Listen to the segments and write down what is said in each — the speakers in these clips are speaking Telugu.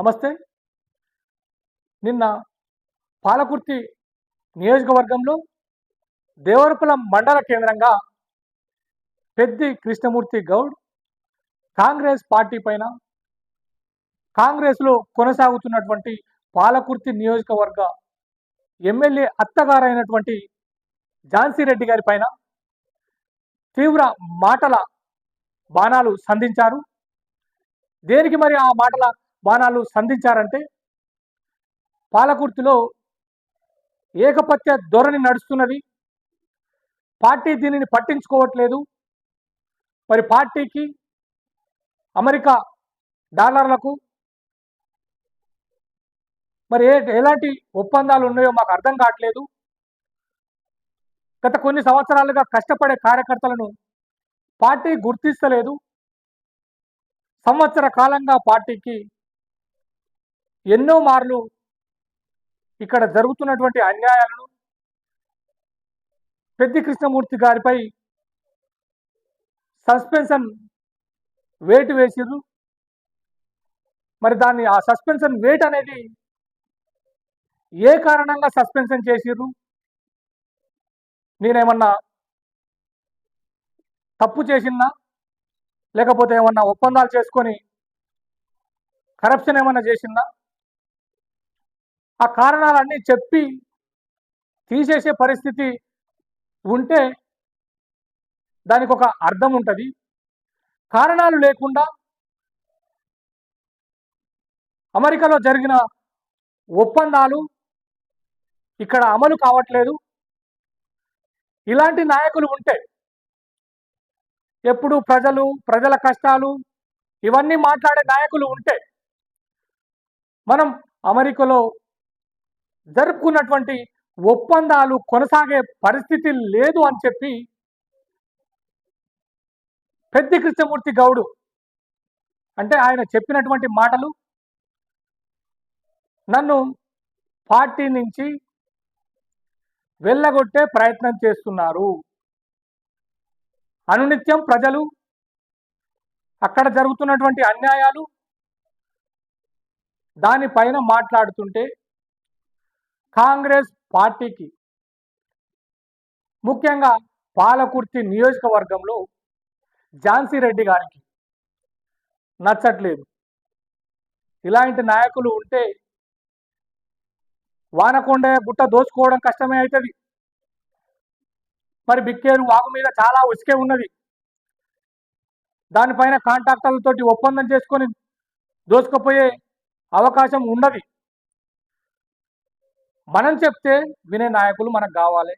నమస్తే. నిన్న పాలకుర్తి నియోజకవర్గంలో దేవరపల్లి మండల కేంద్రంగా పెద్ది కృష్ణమూర్తి గౌడ్ కాంగ్రెస్ పార్టీ పైన, కాంగ్రెస్లో కొనసాగుతున్నటువంటి పాలకుర్తి నియోజకవర్గ ఎమ్మెల్యే అత్తగారైనటువంటి ఝాన్సీ రెడ్డి గారి పైన తీవ్ర మాటల బాణాలు సంధించారు. దేనికి మరి ఆ మాటల బాణాలు సంధించారంటే, పాలకుర్తిలో ఏకపత్య ధోరణి నడుస్తున్నది, పార్టీ దీనిని పట్టించుకోవట్లేదు, మరి పార్టీకి అమెరికా డాలర్లకు మరి ఎలాంటి ఒప్పందాలు ఉన్నాయో మాకు అర్థం కావట్లేదు. గత కొన్ని సంవత్సరాలుగా కష్టపడే కార్యకర్తలను పార్టీ గుర్తిస్తలేదు. సంవత్సర కాలంగా పార్టీకి ఎన్నో మార్లు ఇక్కడ జరుగుతున్నటువంటి అన్యాయాలను పెద్ది కృష్ణమూర్తి గారిపై సస్పెన్షన్ వేటు వేసిర్రు. మరి దాన్ని ఆ సస్పెన్షన్ వేట్ అనేది ఏ కారణంగా సస్పెన్షన్ చేసిర్రు, నేనేమన్నా తప్పు చేసినా, లేకపోతే ఏమన్నా ఒప్పందాలు చేసుకొని కరప్షన్ ఏమన్నా చేసినా, ఆ కారణాలన్నీ చెప్పి తీసేసే పరిస్థితి ఉంటే దానికి ఒక అర్థం ఉంటుంది. కారణాలు లేకుండా అమెరికాలో జరిగిన ఒప్పందాలు ఇక్కడ అమలు కావట్లేదు. ఇలాంటి నాయకులు ఉంటే, ఎప్పుడు ప్రజల కష్టాలు ఇవన్నీ మాట్లాడే నాయకులు ఉంటే, మనం అమెరికాలో జరుపుకున్నటువంటి ఒప్పందాలు కొనసాగే పరిస్థితి లేదు అని చెప్పి పెద్ది కృష్ణమూర్తి గౌడ్ అంటే ఆయన చెప్పినటువంటి మాటలు నన్ను పార్టీ నుంచి వెళ్ళగొట్టే ప్రయత్నం చేస్తున్నారు. అనునిత్యం ప్రజలు అక్కడ జరుగుతున్నటువంటి అన్యాయాలు దానిపైన మాట్లాడుతుంటే, కాంగ్రెస్ పార్టీకి ముఖ్యంగా పాలకుర్తి నియోజకవర్గంలో ఝాన్సీ రెడ్డి గారికి నచ్చట్లేదు. ఇలాంటి నాయకులు ఉంటే వానకొండ గుట్ట దోచుకోవడం కష్టమే అవుతుంది. మరి బిక్కేరు వాగు మీద చాలా ఉసుకే ఉన్నది, దానిపైన కాంట్రాక్టర్లతోటి ఒప్పందం చేసుకొని దోచుకుపోయే అవకాశం ఉన్నది. మనం చెప్తే వినే నాయకులు మనకు కావాలి.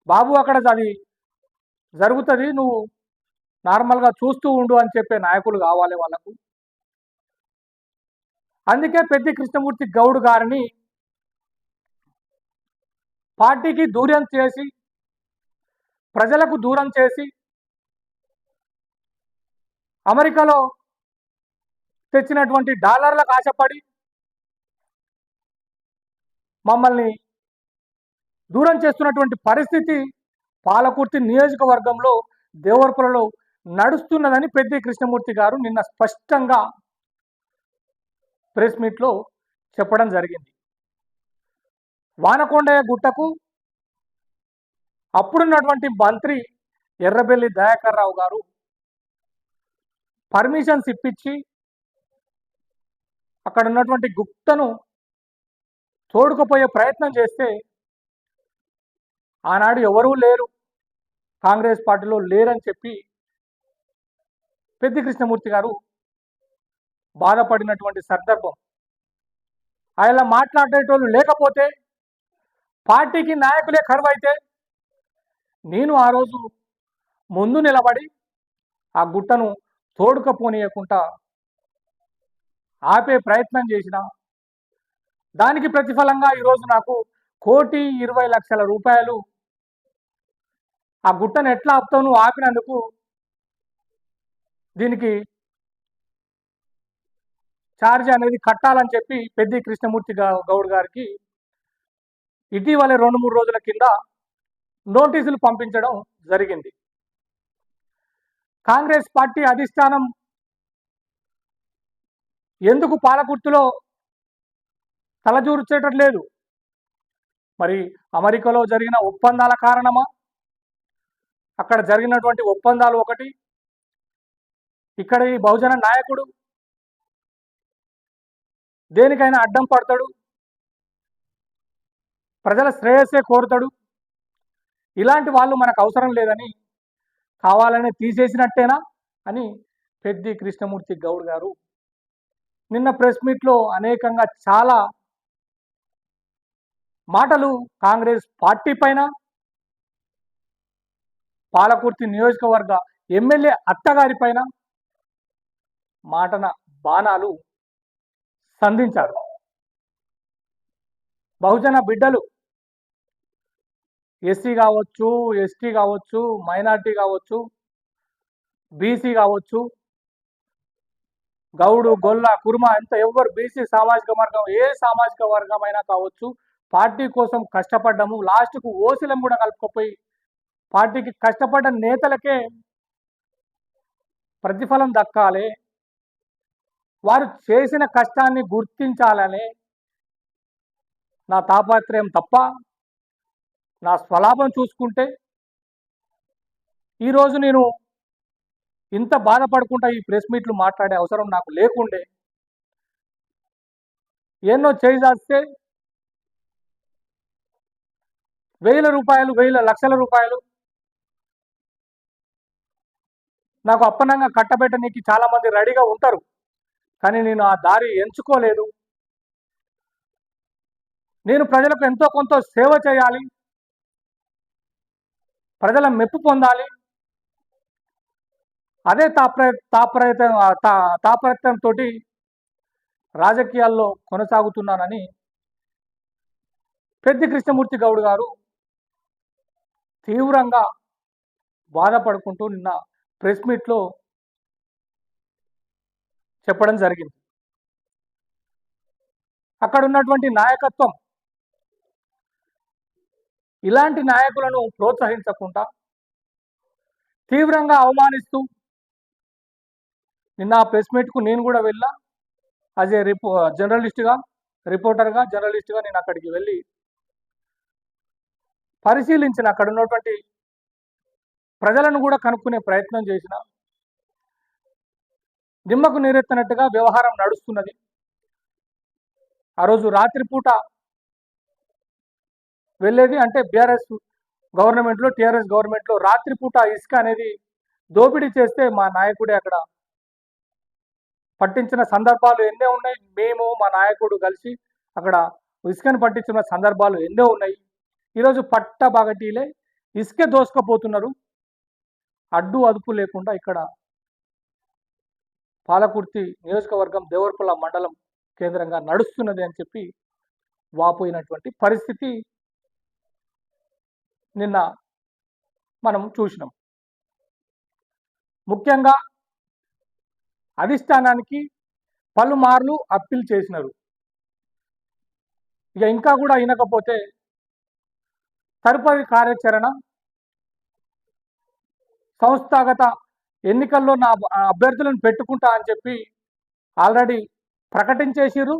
బాబు అక్కడ అది జరుగుతుంది, నువ్వు నార్మల్గా చూస్తూ ఉండు అని చెప్పే నాయకులు కావాలి వాళ్ళకు. అందుకే పెద్ది కృష్ణమూర్తి గౌడ్ గారిని పార్టీకి దూరం చేసి, ప్రజలకు దూరం చేసి, అమెరికాలో తెచ్చినటువంటి డాలర్లకు ఆశపడి మమ్మల్ని దూరం చేస్తున్నటువంటి పరిస్థితి పాలకుర్తి నియోజకవర్గంలో దేవరపల్లిలో నడుస్తున్నదని పెద్ది కృష్ణమూర్తి గారు నిన్న స్పష్టంగా ప్రెస్ మీట్లో చెప్పడం జరిగింది. వానకొండయ్య గుట్టకు అప్పుడున్నటువంటి మంత్రి ఎర్రబెల్లి దయాకర్ రావు గారు పర్మిషన్స్ ఇప్పించి అక్కడ ఉన్నటువంటి గుట్టను తోడుకుపోయే ప్రయత్నం చేస్తే, ఆనాడు ఎవరూ లేరు, కాంగ్రెస్ పార్టీలో లేరని చెప్పి పెద్ది కృష్ణమూర్తి గారు బాధపడినటువంటి సందర్భం. ఆయన మాట్లాడేటోళ్ళు లేకపోతే, పార్టీకి నాయకులే కరువైతే, నేను ఆ రోజు ముందు నిలబడి ఆ గుట్టను తోడుకపోనీయకుండా ఆపే ప్రయత్నం చేసిన, దానికి ప్రతిఫలంగా ఈరోజు నాకు 1,20,00,000 రూపాయలు ఆ గుట్టను ఎట్లా ఆపుతావు నువ్వు ఆపినందుకు, దీనికి ఛార్జ్ అనేది కట్టాలని చెప్పి పెద్ది కృష్ణమూర్తి గౌడ్ గారికి ఇటీవల 2-3 రోజుల కింద నోటీసులు పంపించడం జరిగింది. కాంగ్రెస్ పార్టీ అధిష్టానం ఎందుకు పాలకుర్తిలో తలదూర్చేటట్లేదు? మరి అమెరికాలో జరిగిన ఒప్పందాల కారణమా? అక్కడ జరిగినటువంటి ఒప్పందాలు ఒకటి, ఇక్కడ ఈ బహుజన నాయకుడు దేనికైనా అడ్డం పడతాడు, ప్రజల శ్రేయస్సే కోరుతాడు. ఇలాంటి వాళ్ళు మనకు అవసరం లేదని కావాలనే తీసేసినట్టేనా అని పెద్ది కృష్ణమూర్తి గౌడ్ గారు నిన్న ప్రెస్ మీట్లో అనేకంగా చాలా మాటలు కాంగ్రెస్ పార్టీ పైన, పాలకుర్తి నియోజకవర్గ ఎమ్మెల్యే అత్తగారి పైన మాటన బాణాలు సంధించారు. బహుజన బిడ్డలు ఎస్సీ కావచ్చు, ఎస్టీ కావచ్చు, మైనార్టీ కావచ్చు, బీసీ కావచ్చు, గౌడు, గొల్ల, కుర్మ, ఎంత ఎవరు బీసీ సామాజిక వర్గం, ఏ సామాజిక వర్గమైనా కావచ్చు, పార్టీ కోసం కష్టపడ్డాము. లాస్ట్కు ఓసీలం కూడా కలుపుకపోయి పార్టీకి కష్టపడ్డ నేతలకే ప్రతిఫలం దక్కాలి, వారు చేసిన కష్టాన్ని గుర్తించాలనే నా తాపత్రయం తప్ప నా స్వలాభం చూసుకుంటే ఈరోజు నేను ఇంత బాధపడుకుంటా ఈ ప్రెస్ మీట్లు మాట్లాడే అవసరం నాకు లేకుండే. ఎన్నో చేయిస్తే వేల రూపాయలు, లక్షల రూపాయలు నాకు అప్పనంగా కట్టబెట్టడానికి చాలా మంది రెడీగా ఉంటారు. కానీ నేను ఆ దారి ఎంచుకోలేదు. నేను ప్రజలకు ఎంతో కొంత సేవ చేయాలి, ప్రజల మెప్పు పొందాలి, అదే తాపత్రయంతో రాజకీయాల్లో కొనసాగుతున్నానని పెద్ది కృష్ణమూర్తి గౌడ్ గారు తీవ్రంగా బాధపడుకుంటూ నిన్న ప్రెస్ మీట్లో చెప్పడం జరిగింది. అక్కడ ఉన్నటువంటి నాయకత్వం ఇలాంటి నాయకులను ప్రోత్సహించకుండా తీవ్రంగా అవమానిస్తూ, నిన్న ఆ ప్రెస్ మీట్కు నేను కూడా వెళ్ళా. యాజ్ ఏ జర్నలిస్ట్గా నేను అక్కడికి వెళ్ళి పరిశీలించిన, అక్కడ ఉన్నటువంటి ప్రజలను కూడా కనుక్కునే ప్రయత్నం చేసిన. నిమ్మకు నీరెత్తనట్టుగా వ్యవహారం నడుస్తున్నది. ఆ రోజు రాత్రిపూట వెళ్ళేది అంటే బీఆర్ఎస్ గవర్నమెంట్లో, టీఆర్ఎస్ గవర్నమెంట్లో రాత్రిపూట ఇసుక అనేది దోపిడీ చేస్తే మా నాయకుడే అక్కడ పట్టించిన సందర్భాలు ఎన్నో ఉన్నాయి. మేము మా నాయకుడు కలిసి అక్కడ ఇసుకను పట్టించిన సందర్భాలు ఎన్నో ఉన్నాయి. ఈరోజు పట్టబగటీలే ఇసుక దోసుకపోతున్నారు. అడ్డు అదుపు లేకుండా ఇక్కడ పాలకుర్తి నియోజకవర్గం దేవరపల్ల మండలం కేంద్రంగా నడుస్తున్నది అని చెప్పి వాపోయినటువంటి పరిస్థితి నిన్న మనం చూసినాం. ముఖ్యంగా అధిష్టానానికి పలుమార్లు అప్పీల్ చేసినారు. ఇక ఇంకా కూడా అయినకపోతే తదుపరి కార్యాచరణ సంస్థాగత ఎన్నికల్లో నా అభ్యర్థులను పెట్టుకుంటా అని చెప్పి ఆల్రెడీ ప్రకటించేసిరు.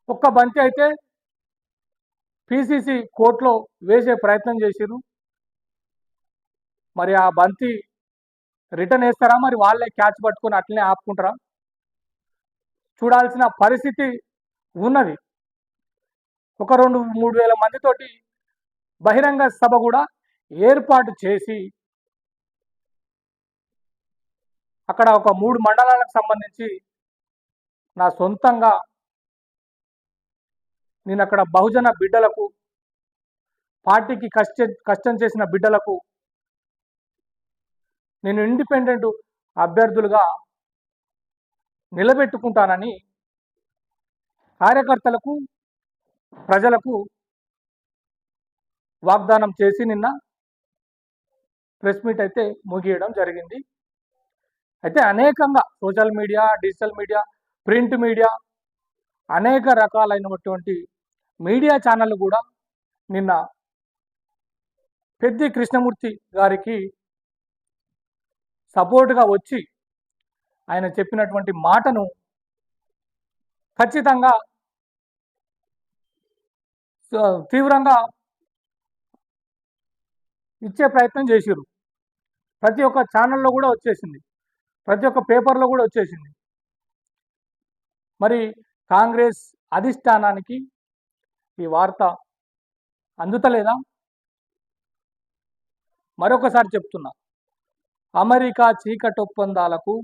ఒక్క బంతి అయితే పిసిసి కోర్టులో వేసే ప్రయత్నం చేసిరు. మరి ఆ బంతి రిటర్న్ వేస్తారా, మరి వాళ్ళే క్యాచ్ పట్టుకొని అట్లనే ఆపుకుంటారా, చూడాల్సిన పరిస్థితి ఉన్నది. ఒక 2-3 వేల మందితోటి బహిరంగ సభ కూడా ఏర్పాటు చేసి అక్కడ ఒక 3 మండలాలకు సంబంధించి నా సొంతంగా నేను అక్కడ బహుజన బిడ్డలకు, పార్టీకి కష్టం చేసిన బిడ్డలకు నేను ఇండిపెండెంట్ అభ్యర్థులుగా నిలబెట్టుకుంటానని కార్యకర్తలకు, ప్రజలకు వాగ్దానం చేసి నిన్న ప్రెస్ మీట్ అయితే ముగియడం జరిగింది. అయితే అనేకంగా social media, digital media, print media, అనేక రకాలైనటువంటి మీడియా ఛానళ్ళు కూడా నిన్న పెద్ది కృష్ణమూర్తి గారికి సపోర్ట్గా వచ్చి ఆయన చెప్పినటువంటి మాటను ఖచ్చితంగా తీవ్రంగా ఇచ్చే ప్రయత్నం చేసిరు. ప్రతి ఒక్క ఛానల్లో కూడా వచ్చేసింది, ప్రతి ఒక్క పేపర్లో కూడా వచ్చేసింది. మరి కాంగ్రెస్ అధిష్టానానికి ఈ వార్త అందుతలేదా? మరొకసారి చెప్తున్నా, అమెరికా చీకటి ఒప్పందాలకు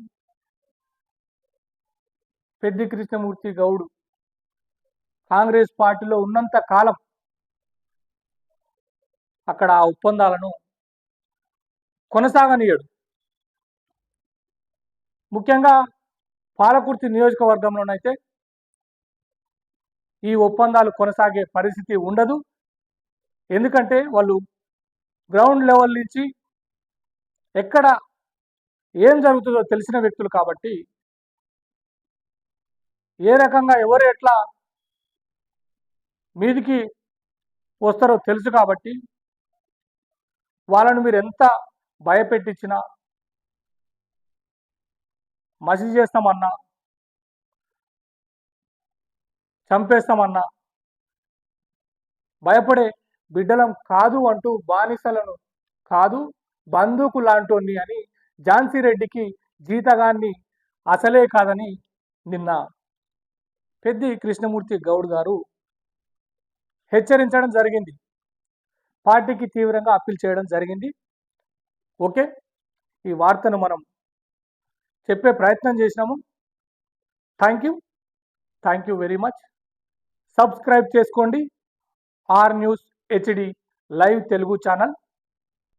పెద్ది కృష్ణమూర్తి గౌడ్ కాంగ్రెస్ పార్టీలో ఉన్నంత కాలం అక్కడ ఆ ఒప్పందాలను కొనసాగనీయడు. ముఖ్యంగా పాలకుర్తి నియోజకవర్గంలోనైతే ఈ ఒప్పందాలు కొనసాగే పరిస్థితి ఉండదు. ఎందుకంటే వాళ్ళు గ్రౌండ్ లెవెల్ నుంచి ఎక్కడ ఏం జరుగుతుందో తెలిసిన వ్యక్తులు కాబట్టి, ఏ రకంగా ఎవరు ఎట్లా మీదికి వస్తారో తెలుసు కాబట్టి, వాళ్ళను మీరు ఎంత భయపెట్టించినా, మసి చేస్తామన్నా, చంపేస్తామన్నా భయపడే బిడ్డలం కాదు అంటూ, బానిసలను కాదు బందూకు లాంటోని అని ఝాన్సీ రెడ్డికి జీతగాన్ని అసలే కాదని నిన్న పెద్ది కృష్ణమూర్తి గౌడ్ గారు హెచ్చరించడం జరిగింది. పార్టీకి తీవ్రంగా అప్పీల్ చేయడం జరిగింది. ఓకే, ఈ వార్తను మనం చెప్పే ప్రయత్నం చేసినాము. Thank you very much. Subscribe చేసుకోండి R News HD live Telugu channel.